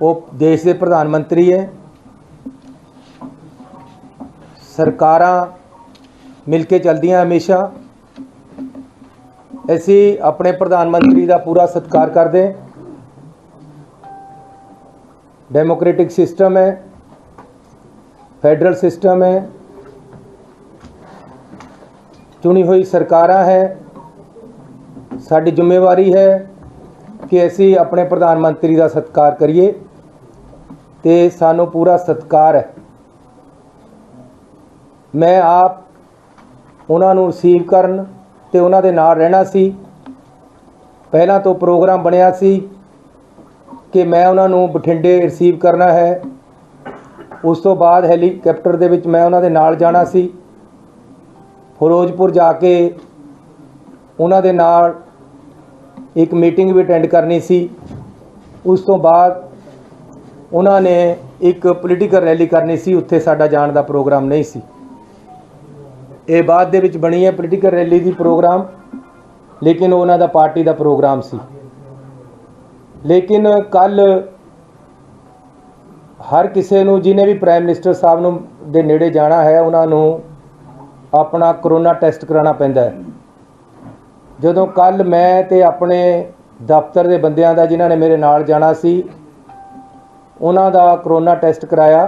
वो देश के प्रधानमंत्री है। सरकारां मिल के चलदियां हमेशा। असी अपने प्रधानमंत्री का पूरा सत्कार करते। डेमोक्रेटिक सिस्टम है, फेडरल सिस्टम है, चुनी हुई सरकारां है। साडी जिम्मेवारी है कि असी अपने प्रधानमंत्री का सत्कार करिए ते सानू पूरा सत्कार है। मैं आप उन्होंने रिसीव करन ते उन्हां दे नाल रहना सी। पहला तो प्रोग्राम बनिया सी कि मैं उन्होंने बठिंडे रिसीव करना है। उस तो बाद हैलीकैप्टर दे विच मैं उन्हां दे नाल जाना सी। फिरोजपुर जाके उन्हां दे नाल एक मीटिंग भी अटेंड करनी सी। उस तो बाद उन्होंने एक पोलीटिकल रैली करनी सी। उत्थे साडा जाण दा प्रोग्राम नहीं सी। ये बाद दे विच बनी है पोलीटिकल रैली दी प्रोग्राम, लेकिन उन्हां दा पार्टी दा प्रोग्राम सी। लेकिन कल हर किसी नूं जिन्हें भी प्राइम मिनिस्टर साहब नूं दे नेड़े जाना है उन्होंने अपना करोना टेस्ट कराना पैंदा है। जदों कल मैं ते अपने दफ्तर के बंदियां दा जिन्हां ने मेरे नाल जाना सी उन्हां दा करोना टेस्ट कराया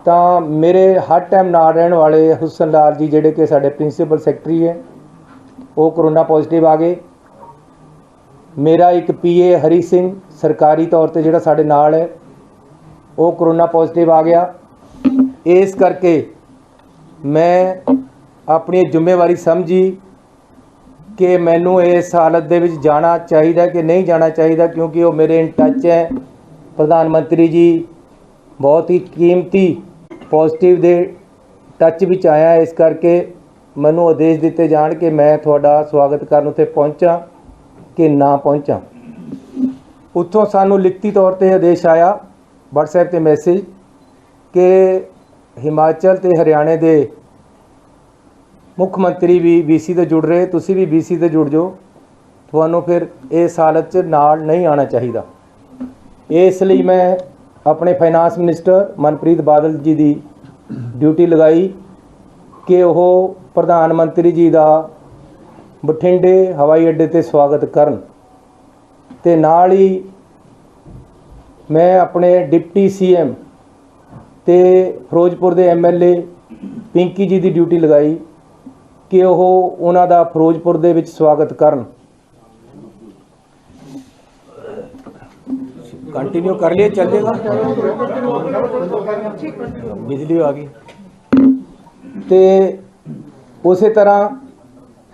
तो मेरे हर टाइम नाल रहने वाले हुसन लाल जी जिहड़े कि साडे प्रिंसीपल सैकटरी है वो करोना पॉजिटिव आ गए। मेरा एक PA हरी सिंह सरकारी तौर पर जिहड़ा साडे नाल है वो करोना पॉजिटिव आ गया। इस करके मैं अपनी जिम्मेवारी समझी कि मैनू इस हालत दे विच जाना चाहिए कि नहीं जाना चाहिए, क्योंकि वो मेरे इन टच है। प्रधानमंत्री जी बहुत ही कीमती पॉजिटिव दे टच विच आया। इस करके मैनू आदेश दिते जाण कि मैं तुहाडा स्वागत करन उत्थे पहुंचा कि ना पहुंचा। उत्थों सानू लिखती तौर पर आदेश आया WhatsApp ते मैसेज कि हिमाचल ते हरियाणे दे मुख मंत्री भी BC ते जुड़ रहे, तुसी भी BC ते जुड़ जाओ, तुहानू फिर इस हालत च नाल नहीं आना चाहिए। इसलिए मैं अपने फाइनांस मिनिस्टर मनप्रीत बादल जी की ड्यूटी लगाई कि वह प्रधानमंत्री जी का बठिंडे हवाई अड्डे ते स्वागत करन ते नाल ही मैं अपने डिप्टी CM ते फिरोजपुर के MLA पिंकी जी की ड्यूटी लगाई कि वह उन्हां दा फिरोजपुर दे विच स्वागत करन। कंटिन्यू कर लिए चल जाएगा, बिजली आ गई। तो उस तरह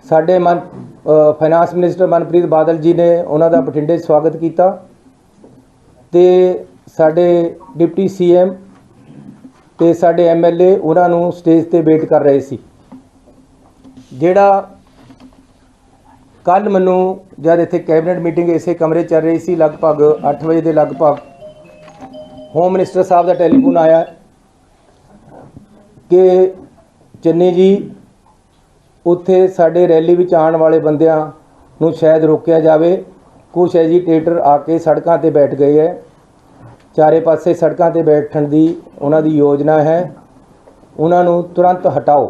साडे फाइनांस मिनिस्टर मनप्रीत बादल जी ने उन्हां दा बठिंडे स्वागत किया ते साडे डिप्टी CM ते साडे MLA उन्होंने स्टेज ते वेट कर रहे सी। जिहड़ा कल मैनू जब इत्थे कैबिनेट मीटिंग इसे कमरे चल रही सी लगभग 8 बजे के लगभग होम मिनिस्टर साहब का टैलीफोन आया कि चन्नी जी उत्थे साडे रैली विच आउण वाले बंदियां नूं शायद रोकिया जाए। कुछ एजीटेटर आके सड़कों पर बैठ गए है, चारे पासे सड़कों पर बैठण की उन्हां दी योजना है, उन्होंने तुरंत हटाओ।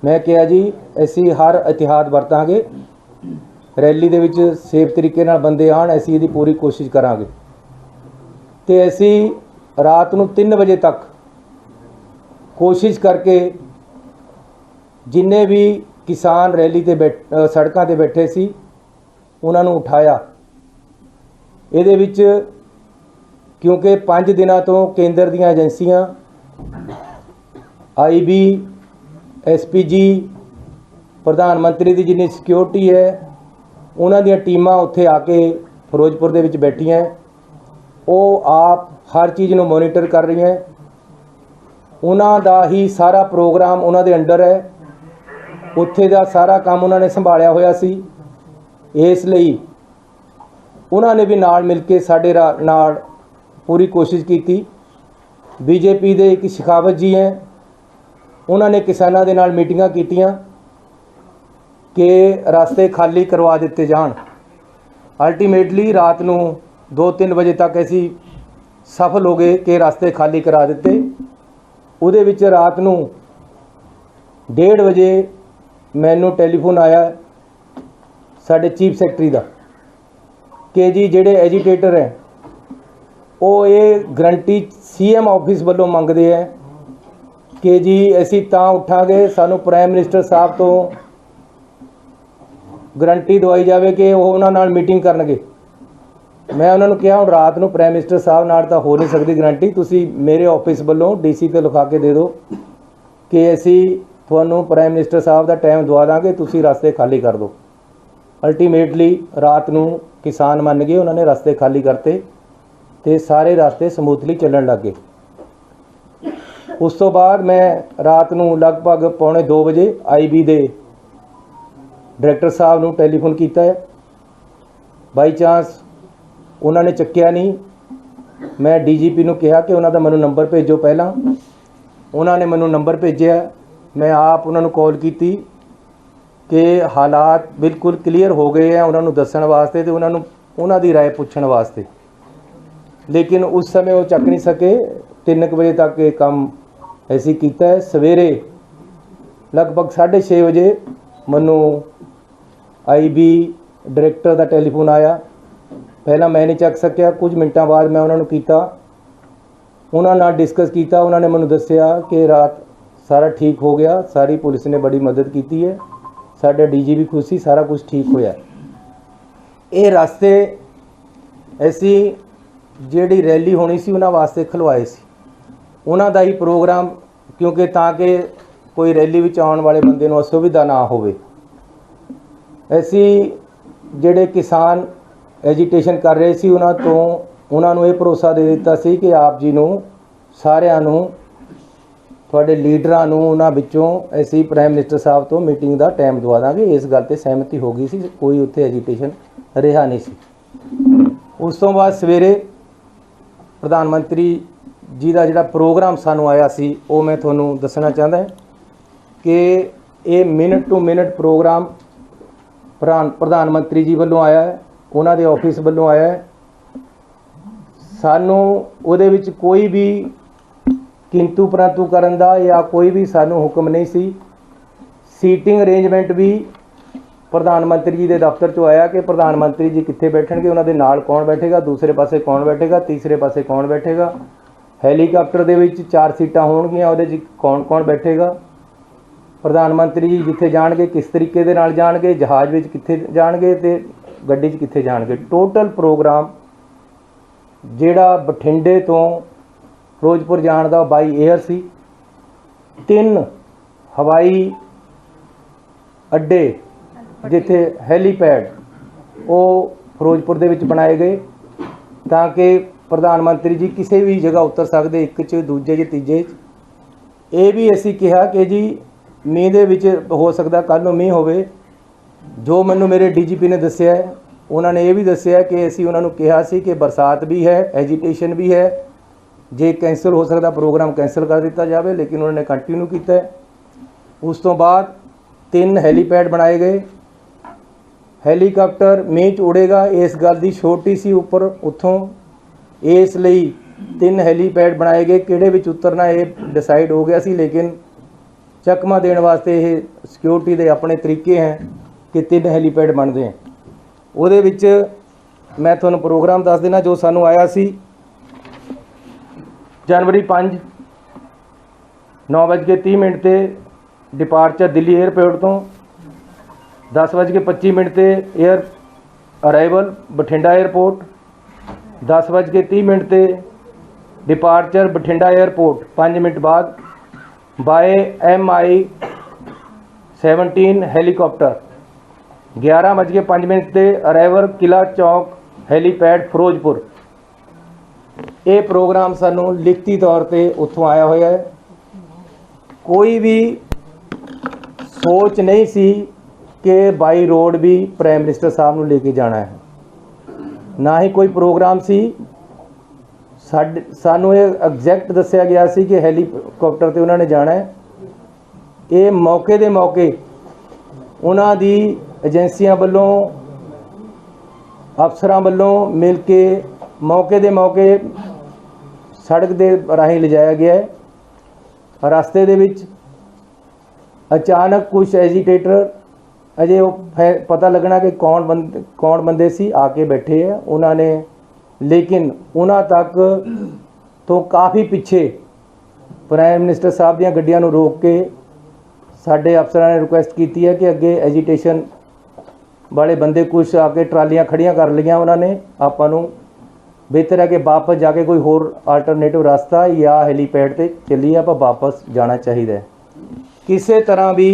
मैं कहा जी असी हर एहतियात वरतांगे, रैली दे विच सेफ तरीके नाल बंदे आण, असी इहदी पूरी कोशिश करांगे। ते असी रात नूं 3 बजे तक कोशिश करके जिन्ने भी किसान रैली ते सड़कों पर बैठे सी उन्होंने उठाया। ये विच क्योंकि 5 दिनों तो केंद्र दीयां एजेंसियां IB SPG प्रधानमंत्री की जिन्नी सिक्योरिटी है उन्हां दीयां टीमां उत्थे आके फिरोजपुर दे विच बैठियां, वो आप हर चीज़ नूं मोनीटर कर रही हैं। उन्हां दा ही सारा प्रोग्राम उन्हां दे अंडर है, उत्थे दा सारा काम उन्होंने संभालिया होया सी। इसलिए उन्होंने भी नाल मिल के साडे नाल पूरी कोशिश की। BJP दे एक शेखावत जी हैं, उन्होंने किसानों के नाल मीटिंगां कीतियां कि रास्ते खाली करवा दिते जाण। अल्टीमेटली रात नूं 2-3 ਵਜੇ ਤੱਕ ਅਸੀਂ ਸਫਲ ਹੋ ਗਏ ਕਿ ਰਸਤੇ ਖਾਲੀ ਕਰਾ ਦਿੱਤੇ। ਉਹਦੇ ਵਿੱਚ ਰਾਤ ਨੂੰ 1:30 ਵਜੇ ਮੈਨੂੰ ਟੈਲੀਫੋਨ ਆਇਆ ਸਾਡੇ ਚੀਫ ਸੈਕਟਰੀ ਦਾ ਕਿ ਜੀ ਜਿਹੜੇ ਐਜੀਟੇਟਰ ਹੈ ਉਹ ਇਹ ਗਰੰਟੀ CM ਆਫਿਸ ਵੱਲੋਂ ਮੰਗਦੇ ਹੈ ਕਿ ਜੀ ਅਸੀਂ ਤਾਂ ਉੱਠਾਂਗੇ ਸਾਨੂੰ ਪ੍ਰਾਈਮ ਮਿਨਿਸਟਰ ਸਾਹਿਬ ਤੋਂ ਗਰੰਟੀ ਦਵਾਈ ਜਾਵੇ ਕਿ ਉਹ ਉਹਨਾਂ ਨਾਲ ਮੀਟਿੰਗ ਕਰਨਗੇ। ਮੈਂ ਉਹਨਾਂ ਨੂੰ ਕਿਹਾ ਹੁਣ ਰਾਤ ਨੂੰ ਪ੍ਰਾਈਮ ਮਿਨਿਸਟਰ ਸਾਹਿਬ ਨਾਲ ਤਾਂ ਹੋ ਨਹੀਂ ਸਕਦੀ ਗਰੰਟੀ, ਤੁਸੀਂ ਮੇਰੇ ਆਫਿਸ ਵੱਲੋਂ DC ਤੇ ਲਿਖਾ ਕੇ ਦੇ ਦਿਓ ਕਿ ਅਸੀਂ ਤੁਹਾਨੂੰ ਪ੍ਰਾਈਮ ਮਿਨਿਸਟਰ ਸਾਹਿਬ ਦਾ ਟਾਈਮ ਦਵਾ ਦਾਂਗੇ, ਤੁਸੀਂ ਰਸਤੇ ਖਾਲੀ ਕਰ ਦਿਓ। ਅਲਟੀਮੇਟਲੀ ਰਾਤ ਨੂੰ ਕਿਸਾਨ ਮੰਨ ਗਏ, ਉਹਨਾਂ ਨੇ ਰਸਤੇ ਖਾਲੀ ਕਰਤੇ ਤੇ ਸਾਰੇ ਰਸਤੇ ਸਮੂਥਲੀ ਚੱਲਣ ਲੱਗ ਗਏ। ਉਸ ਤੋਂ ਬਾਅਦ ਮੈਂ ਰਾਤ ਨੂੰ ਲਗਭਗ 1:45 ਵਜੇ IB ਦੇ ਡਾਇਰੈਕਟਰ ਸਾਹਿਬ ਨੂੰ ਟੈਲੀਫੋਨ ਕੀਤਾ ਹੈ। ਬਾਈ ਚਾਂਸ ਉਹਨਾਂ ਨੇ ਚੱਕਿਆ ਨਹੀਂ। ਮੈਂ DGP ਨੂੰ ਕਿਹਾ ਕਿ ਉਹਨਾਂ ਦਾ ਮੈਨੂੰ ਨੰਬਰ ਭੇਜੋ ਪਹਿਲਾਂ। ਉਹਨਾਂ ਨੇ ਮੈਨੂੰ ਨੰਬਰ ਭੇਜਿਆ। ਮੈਂ ਆਪ ਉਹਨਾਂ ਨੂੰ ਕਾਲ ਕੀਤੀ ਕਿ ਹਾਲਾਤ ਬਿਲਕੁਲ ਕਲੀਅਰ ਹੋ ਗਏ ਆ ਉਹਨਾਂ ਨੂੰ ਦੱਸਣ ਵਾਸਤੇ ਤੇ ਉਹਨਾਂ ਦੀ ਰਾਏ ਪੁੱਛਣ ਵਾਸਤੇ, ਲੇਕਿਨ ਉਸ ਸਮੇਂ ਉਹ ਚੱਕ ਨਹੀਂ ਸਕੇ। 3 ਵਜੇ ਤੱਕ ਇਹ ਕੰਮ ਅਸੀਂ ਕੀਤਾ ਹੈ। ਸਵੇਰੇ ਲਗਭਗ 6:30 ਵਜੇ ਮੈਨੂੰ IB ਡਾਇਰੈਕਟਰ ਦਾ ਟੈਲੀਫੋਨ ਆਇਆ। ਪਹਿਲਾਂ ਮੈਂ ਨਹੀਂ ਚੱਕ ਸਕਿਆ, ਕੁਝ ਮਿੰਟਾਂ ਬਾਅਦ ਮੈਂ ਉਹਨਾਂ ਨੂੰ ਕੀਤਾ, ਉਹਨਾਂ ਨਾਲ ਡਿਸਕਸ ਕੀਤਾ। ਉਹਨਾਂ ਨੇ ਮੈਨੂੰ ਦੱਸਿਆ ਕਿ ਰਾਤ ਸਾਰਾ ਠੀਕ ਹੋ ਗਿਆ, ਸਾਰੀ ਪੁਲਿਸ ਨੇ ਬੜੀ ਮਦਦ ਕੀਤੀ ਹੈ, ਸਾਡਾ DG ਵੀ ਖੁਸ਼ ਸੀ, ਸਾਰਾ ਕੁਝ ਠੀਕ ਹੋਇਆ। ਇਹ ਰਸਤੇ ਅਸੀਂ ਜਿਹੜੀ ਰੈਲੀ ਹੋਣੀ ਸੀ ਉਹਨਾਂ ਵਾਸਤੇ ਖਲਵਾਏ ਸੀ, ਉਹਨਾਂ ਦਾ ਹੀ ਪ੍ਰੋਗਰਾਮ, ਕਿਉਂਕਿ ਤਾਂ ਕਿ ਕੋਈ ਰੈਲੀ ਵਿੱਚ ਆਉਣ ਵਾਲੇ ਬੰਦੇ ਨੂੰ ਅਸੁਵਿਧਾ ਨਾ ਹੋਵੇ। ਅਸੀਂ ਜਿਹੜੇ ਕਿਸਾਨ ਐਜੀਟੇਸ਼ਨ ਕਰ ਰਹੇ ਸੀ ਉਹਨਾਂ ਨੂੰ ਇਹ ਭਰੋਸਾ ਦੇ ਦਿੱਤਾ ਸੀ ਕਿ ਆਪ ਜੀ ਨੂੰ ਸਾਰਿਆਂ ਨੂੰ, ਤੁਹਾਡੇ ਲੀਡਰਾਂ ਨੂੰ, ਉਹਨਾਂ ਵਿੱਚੋਂ ਅਸੀਂ ਪ੍ਰਾਈਮ ਮਿਨਿਸਟਰ ਸਾਹਿਬ ਤੋਂ ਮੀਟਿੰਗ ਦਾ ਟਾਈਮ ਦਵਾ ਦਾਂਗੇ। ਇਸ ਗੱਲ 'ਤੇ ਸਹਿਮਤੀ ਹੋ ਗਈ ਸੀ, ਕੋਈ ਉੱਥੇ ਐਜੀਟੇਸ਼ਨ ਰਿਹਾ ਨਹੀਂ ਸੀ। ਉਸ ਤੋਂ ਬਾਅਦ ਸਵੇਰੇ ਪ੍ਰਧਾਨ ਮੰਤਰੀ ਜੀ ਦਾ ਜਿਹੜਾ ਪ੍ਰੋਗਰਾਮ ਸਾਨੂੰ ਆਇਆ ਸੀ ਉਹ ਮੈਂ ਤੁਹਾਨੂੰ ਦੱਸਣਾ ਚਾਹੁੰਦਾ ਕਿ ਇਹ ਮਿੰਟ ਟੂ ਮਿੰਟ ਪ੍ਰੋਗਰਾਮ ਪ੍ਰਧਾਨ ਮੰਤਰੀ ਜੀ ਵੱਲੋਂ ਆਇਆ ਹੈ, ਉਹਨਾਂ ਦੇ ਆਫਿਸ ਵੱਲੋਂ ਆਇਆ ਹੈ। ਸਾਨੂੰ ਉਹਦੇ ਵਿੱਚ ਕੋਈ ਵੀ ਕਿੰਤੂ ਪਰੰਤੂ ਕਰਨ ਦਾ ਜਾਂ ਕੋਈ ਵੀ ਸਾਨੂੰ ਹੁਕਮ ਨਹੀਂ ਸੀ। ਸੀਟਿੰਗ ਅਰੇਂਜਮੈਂਟ ਵੀ ਪ੍ਰਧਾਨ ਮੰਤਰੀ ਜੀ ਦੇ ਦਫ਼ਤਰ 'ਚੋਂ ਆਇਆ ਕਿ ਪ੍ਰਧਾਨ ਮੰਤਰੀ ਜੀ ਕਿੱਥੇ ਬੈਠਣਗੇ, ਉਹਨਾਂ ਦੇ ਨਾਲ ਕੌਣ ਬੈਠੇਗਾ, ਦੂਸਰੇ ਪਾਸੇ ਕੌਣ ਬੈਠੇਗਾ, ਤੀਸਰੇ ਪਾਸੇ ਕੌਣ ਬੈਠੇਗਾ। ਹੈਲੀਕਾਪਟਰ ਦੇ ਵਿੱਚ 4 ਸੀਟਾਂ ਹੋਣਗੀਆਂ, ਉਹਦੇ 'ਚ ਕੌਣ ਬੈਠੇਗਾ। ਪ੍ਰਧਾਨ ਮੰਤਰੀ ਜੀ ਜਿੱਥੇ ਜਾਣਗੇ ਕਿਸ ਤਰੀਕੇ ਦੇ ਨਾਲ ਜਾਣਗੇ, ਜਹਾਜ਼ ਵਿੱਚ ਕਿੱਥੇ ਜਾਣਗੇ ਤੇ ਗੱਡੀ 'ਚ ਕਿੱਥੇ ਜਾਣਗੇ। ਟੋਟਲ ਪ੍ਰੋਗਰਾਮ ਜਿਹੜਾ ਬਠਿੰਡੇ ਤੋਂ ਫਿਰੋਜ਼ਪੁਰ ਜਾਣ ਦਾ ਬਾਈ 에ਅਰ ਸੀ। 3 ਹਵਾਈ ਅੱਡੇ ਜਿੱਥੇ ਹੈਲੀਪੈਡ ਉਹ ਫਿਰੋਜ਼ਪੁਰ ਦੇ ਵਿੱਚ ਬਣਾਏ ਗਏ ਤਾਂ ਕਿ ਪ੍ਰਧਾਨ ਮੰਤਰੀ ਜੀ ਕਿਸੇ ਵੀ ਜਗ੍ਹਾ ਉਤਰ ਸਕਦੇ, ਇੱਕ 'ਚ, ਦੂਜੇ 'ਚ, ਤੀਜੇ 'ਚ। ਇਹ ਵੀ ਅਸੀਂ ਕਿਹਾ ਕਿ ਜੀ ਮੀਂਹ ਦੇ ਵਿੱਚ ਹੋ ਸਕਦਾ ਕੱਲ੍ਹ ਨੂੰ ਮੀਂਹ ਹੋਵੇ। ਜੋ ਮੈਨੂੰ ਮੇਰੇ DGP ਨੇ ਦੱਸਿਆ, ਉਹਨਾਂ ਨੇ ਇਹ ਵੀ ਦੱਸਿਆ ਕਿ ਅਸੀਂ ਉਹਨਾਂ ਨੂੰ ਕਿਹਾ ਸੀ ਕਿ ਬਰਸਾਤ ਵੀ ਹੈ, ਐਜੀਟੇਸ਼ਨ ਵੀ ਹੈ, ਜੇ ਕੈਂਸਲ ਹੋ ਸਕਦਾ ਪ੍ਰੋਗਰਾਮ ਕੈਂਸਲ ਕਰ ਦਿੱਤਾ ਜਾਵੇ, ਲੇਕਿਨ ਉਹਨਾਂ ਨੇ ਕੰਟੀਨਿਊ ਕੀਤਾ। ਉਸ ਤੋਂ ਬਾਅਦ 3 ਹੈਲੀਪੈਡ ਬਣਾਏ ਗਏ। ਹੈਲੀਕਾਪਟਰ ਮੀਂਹ 'ਚ ਉੜੇਗਾ ਇਸ ਗੱਲ ਦੀ ਛੋਟੀ ਸੀ ਉੱਪਰ ਉੱਥੋਂ, ਇਸ ਲਈ 3 ਹੈਲੀਪੈਡ ਬਣਾਏ ਗਏ। ਕਿਹੜੇ ਵਿੱਚ ਉਤਰਨਾ ਇਹ ਡਿਸਾਈਡ ਹੋ ਗਿਆ ਸੀ, ਲੇਕਿਨ ਚਕਮਾ ਦੇਣ ਵਾਸਤੇ ਇਹ ਸਿਕਿਉਰਿਟੀ ਦੇ ਆਪਣੇ ਤਰੀਕੇ ਹੈ ਕਿ 3 ਹੈਲੀਪੈਡ ਬਣਦੇ ਹੈ। ਉਹਦੇ ਵਿੱਚ ਮੈਂ ਤੁਹਾਨੂੰ ਪ੍ਰੋਗਰਾਮ ਦੱਸ ਦੇਣਾ ਜੋ ਸਾਨੂੰ ਆਇਆ ਸੀ। ਜਨਵਰੀ 5 9:30 ਤੇ ਡਿਪਾਰਚਰ ਦਿੱਲੀ 에ਅਰਪੋਰਟ ਤੋਂ, 10:25 ਤੇ 에ਅਰ ਅਰਾਈਵਲ ਬਠਿੰਡਾ 에ਅਰਪੋਰਟ, 10:30 ਤੇ ਡਿਪਾਰਚਰ ਬਠਿੰਡਾ 에ਅਰਪੋਰਟ, 5 ਮਿੰਟ ਬਾਅਦ ਬਾਏ MI-17 ਹੈਲੀਕਾਪਟਰ, 11:05 ਤੇ ਅਰਾਈਵਲ ਕਿਲਾ ਚੌਕ ਹੈਲੀਪੈਡ ਫਿਰੋਜ਼ਪੁਰ। ਇਹ ਪ੍ਰੋਗਰਾਮ ਸਾਨੂੰ ਲਿਖਤੀ ਤੌਰ ਤੇ ਉੱਥੋਂ ਆਇਆ ਹੋਇਆ ਹੈ। ਕੋਈ ਵੀ ਸੋਚ ਨਹੀਂ ਸੀ ਕਿ ਬਾਈ ਰੋਡ ਵੀ ਪ੍ਰਾਈਮ ਮਿਨਿਸਟਰ ਸਾਹਿਬ ਨੂੰ ਲੈ ਕੇ ਜਾਣਾ ਹੈ, ਨਾ ਹੀ ਕੋਈ ਪ੍ਰੋਗਰਾਮ ਸੀ। ਸਾਨੂੰ ਇਹ ਐਗਜ਼ੈਕਟ ਦੱਸਿਆ ਗਿਆ ਸੀ ਕਿ ਹੈਲੀਕਾਪਟਰ ਤੇ ਉਹਨਾਂ ਨੇ ਜਾਣਾ ਹੈ। ਇਹ ਮੌਕੇ ਦੇ ਮੌਕੇ ਉਹਨਾਂ ਦੀ ਏਜੰਸੀਆਂ ਵੱਲੋਂ, ਅਫਸਰਾਂ ਵੱਲੋਂ ਮਿਲ ਕੇ मौके ਦੇ मौके सड़क ਦੇ ਰਾਹੀਂ ਲਿਜਾਇਆ ਗਿਆ है। रास्ते ਦੇ ਵਿੱਚ अचानक कुछ एजीटेटर अजे वो पता लगना कि कौन बंदे सी आके बैठे है उन्होंने, लेकिन उन्होंने तक तो काफ़ी पिछे प्राइम मिनिस्टर साहब दी गड्डियां नूं रोक के साडे अफसरां ने रिक्वेस्ट की है कि अगे एजीटेशन वाले बंदे कुछ आके ट्रालियां खड़ियां कर लिया उन्होंने, आपां नूं बेहतर है कि वापस जाके कोई होर आल्टरनेटिव रास्ता या हैलीपैड ते चलिए आपां वापस जाना चाहिए। किसी तरह भी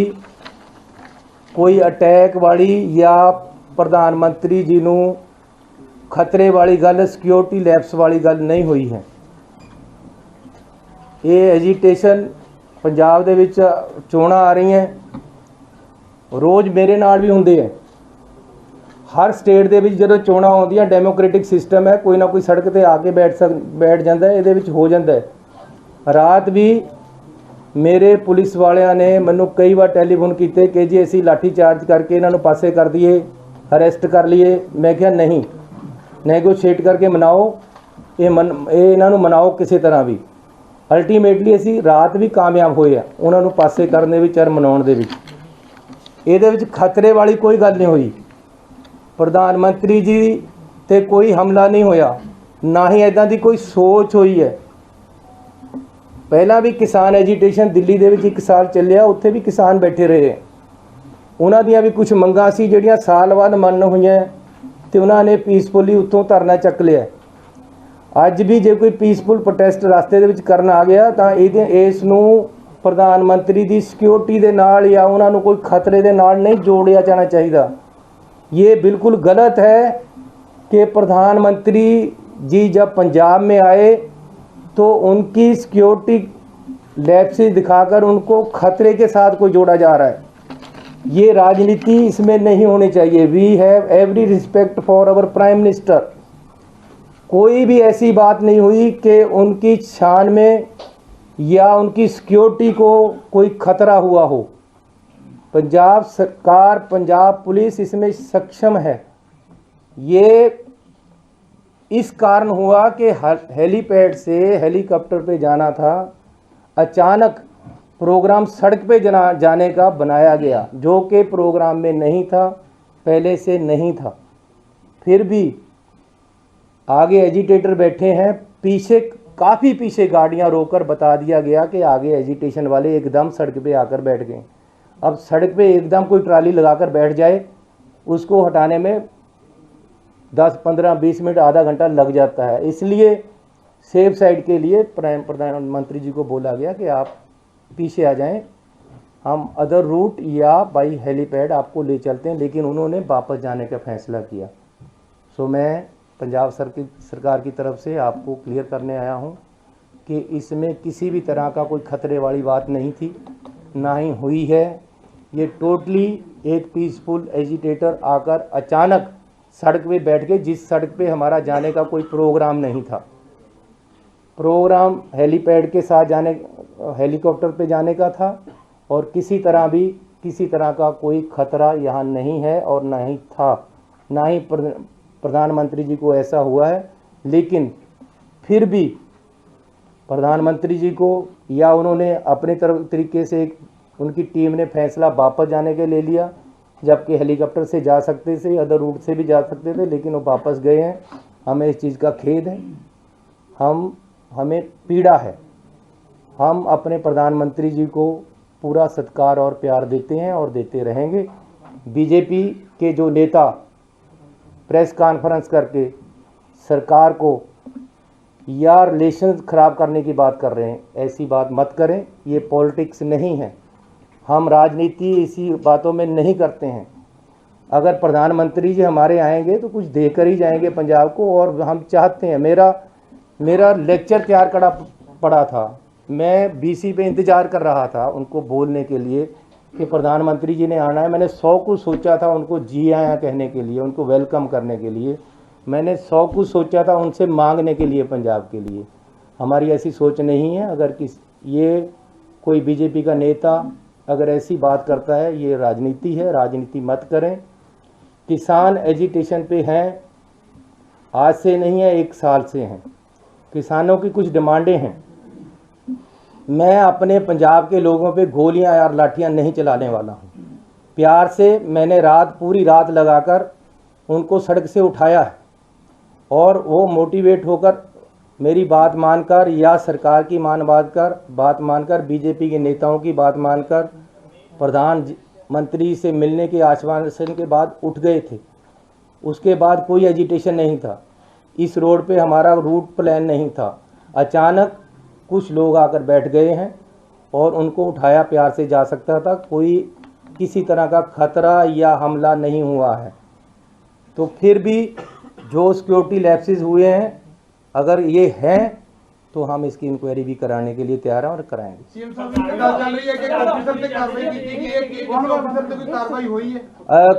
कोई अटैक वाली या प्रधानमंत्री जी नूं खतरे वाली गल, सिक्योरिटी लैप्स वाली गल नहीं हुई है। ये एजीटेशन पंजाब दे विच चोणां आ रही हैं, रोज़ मेरे नाल भी हुंदे है। हर स्टेट दे विच जदों चोणां आउंदियां डेमोक्रेटिक सिस्टम है, कोई ना कोई सड़क ते आके बैठ जाता है, इहदे विच हो जाता है। रात भी मेरे पुलिस वालियां ने मैनू कई बार टैलीफोन किए कि जी असी लाठी चार्ज करके इन्हों पासे कर दिए, अरेस्ट कर लिए। मैं क्या नहीं, नैगोशिएट करके मनाओ, ये इन्हों मनाओ किसी तरह भी। अल्टीमेटली असी रात भी कामयाब होए आ उन्होंने पासे करने विच और मनाउण दे विच। इहदे विच खतरे वाली कोई गल नहीं हुई। प्रधानमंत्री जी ते कोई हमला नहीं होया, ना ही इदां दी कोई सोच हुई है। पहला भी किसान एजीटेशन दिल्ली दे विच 1 साल चलिया, उत्थे भी किसान बैठे रहे, उन्हां दियां भी कुछ मंगां सी जिहड़ियां साल बाद मन होईयां ते उन्हां ने पीसफुली उत्थों धरना चक लिया। अज भी जे कोई पीसफुल प्रोटेस्ट रास्ते दे विच करन आ गया तां इस नूं प्रधानमंत्री दी सिक्योरिटी दे नाल या उन्हां नूं कोई खतरे दे नाल नहीं जोड़िया जाना चाहिए। ये बिल्कुल गलत है कि प्रधानमंत्री जी जब पंजाब में आए तो उनकी सिक्योरिटी लैप्सेस दिखाकर उनको खतरे के साथ कोई जोड़ा जा रहा है। ये राजनीति इसमें नहीं होनी चाहिए। We have every respect for our prime minister. कोई भी ऐसी बात नहीं हुई कि उनकी शान में या उनकी सिक्योरिटी को कोई खतरा हुआ हो। पंजाब सरकार, पंजाब पुलिस इसमें सक्षम है। ये इस कारण हुआ कि हेलीपैड से हेलीकॉप्टर पे जाना था, अचानक प्रोग्राम सड़क पे जाने का बनाया गया, जो कि प्रोग्राम में नहीं था, पहले से नहीं था। फिर भी आगे एजिटेटर बैठे हैं, पीछे काफ़ी पीछे गाड़ियां रोककर बता दिया गया कि आगे एजिटेशन वाले एकदम सड़क पे आकर बैठ गए। अब सड़क पे एकदम कोई ट्राली लगाकर बैठ जाए, उसको हटाने में 10, 15, 20 मिनट, आधा घंटा लग जाता है। इसलिए सेफ साइड के लिए प्रधानमंत्री जी को बोला गया कि आप पीछे आ जाएं, हम अदर रूट या बाई हेलीपैड आपको ले चलते हैं, लेकिन उन्होंने वापस जाने का फैसला किया। सो मैं पंजाब सरकार की तरफ से आपको क्लियर करने आया हूं कि इसमें किसी भी तरह का कोई खतरे वाली बात नहीं थी, ना ही हुई है। ये टोटली एक पीसफुल एजिटेटर आकर अचानक सड़क पे बैठ गए, जिस सड़क पे हमारा जाने का कोई प्रोग्राम नहीं था। प्रोग्राम हेलीपैड के साथ जाने, हेलीकॉप्टर पे जाने का था, और किसी तरह का कोई खतरा यहाँ नहीं है और ना ही था, ना ही प्रधानमंत्री जी को ऐसा हुआ है। लेकिन फिर भी प्रधानमंत्री जी को या उन्होंने अपने तरीके से उनकी टीम ने फैसला वापस जाने के ले लिया, जबकि हेलीकॉप्टर से जा सकते थे, अदर रूट से भी जा सकते थे, लेकिन वो वापस गए हैं। हमें इस चीज़ का खेद है, हमें पीड़ा है। हम अपने प्रधानमंत्री जी को पूरा सत्कार और प्यार देते हैं और देते रहेंगे। बीजेपी के जो नेता प्रेस कॉन्फ्रेंस करके सरकार को या रिलेशन ख़राब करने की बात कर रहे हैं, ऐसी बात मत करें। ये पॉलिटिक्स नहीं है, हम राजनीति इसी बातों में नहीं करते हैं। अगर प्रधानमंत्री जी हमारे आएंगे तो कुछ देकर ही जाएंगे पंजाब को, और हम चाहते हैं। मेरा लेक्चर तैयार करा पड़ा था, मैं बीसी पे इंतज़ार कर रहा था उनको बोलने के लिए कि प्रधानमंत्री जी ने आना है। मैंने 100 कुछ सोचा था उनको जी आया कहने के लिए, उनको वेलकम करने के लिए। मैंने 100 कुछ सोचा था उनसे मांगने के लिए पंजाब के लिए। हमारी ऐसी सोच नहीं है। अगर ये कोई बीजेपी का नेता अगर ऐसी बात करता है, ये राजनीति है, राजनीति मत करें। किसान एजिटेशन पे हैं, आज से नहीं है, 1 साल से हैं। किसानों की कुछ डिमांडें हैं। मैं अपने पंजाब के लोगों पे गोलियां और लाठियां नहीं चलाने वाला हूं। प्यार से मैंने पूरी रात लगाकर उनको सड़क से उठाया है और वो मोटिवेट होकर मेरी बात मानकर या सरकार की बात मानकर बीजेपी के नेताओं की बात मानकर प्रधानमंत्री से मिलने के आश्वासन के बाद उठ गए थे। उसके बाद कोई एजिटेशन नहीं था। इस रोड पे हमारा रूट प्लान नहीं था। अचानक कुछ लोग आकर बैठ गए हैं और उनको उठाया प्यार से जा सकता था। कोई किसी तरह का खतरा या हमला नहीं हुआ है। तो फिर भी जो सिक्योरिटी लैप्सेस हुए हैं, अगर ये हैं तो हम इसकी इंक्वायरी भी कराने के लिए तैयार हैं और कराएंगे। सीएम साहब की बात चल रही है कि ऑफिसर पे कार्रवाई की गई है, कि ऑफिसर पे कोई कार्रवाई हुई है?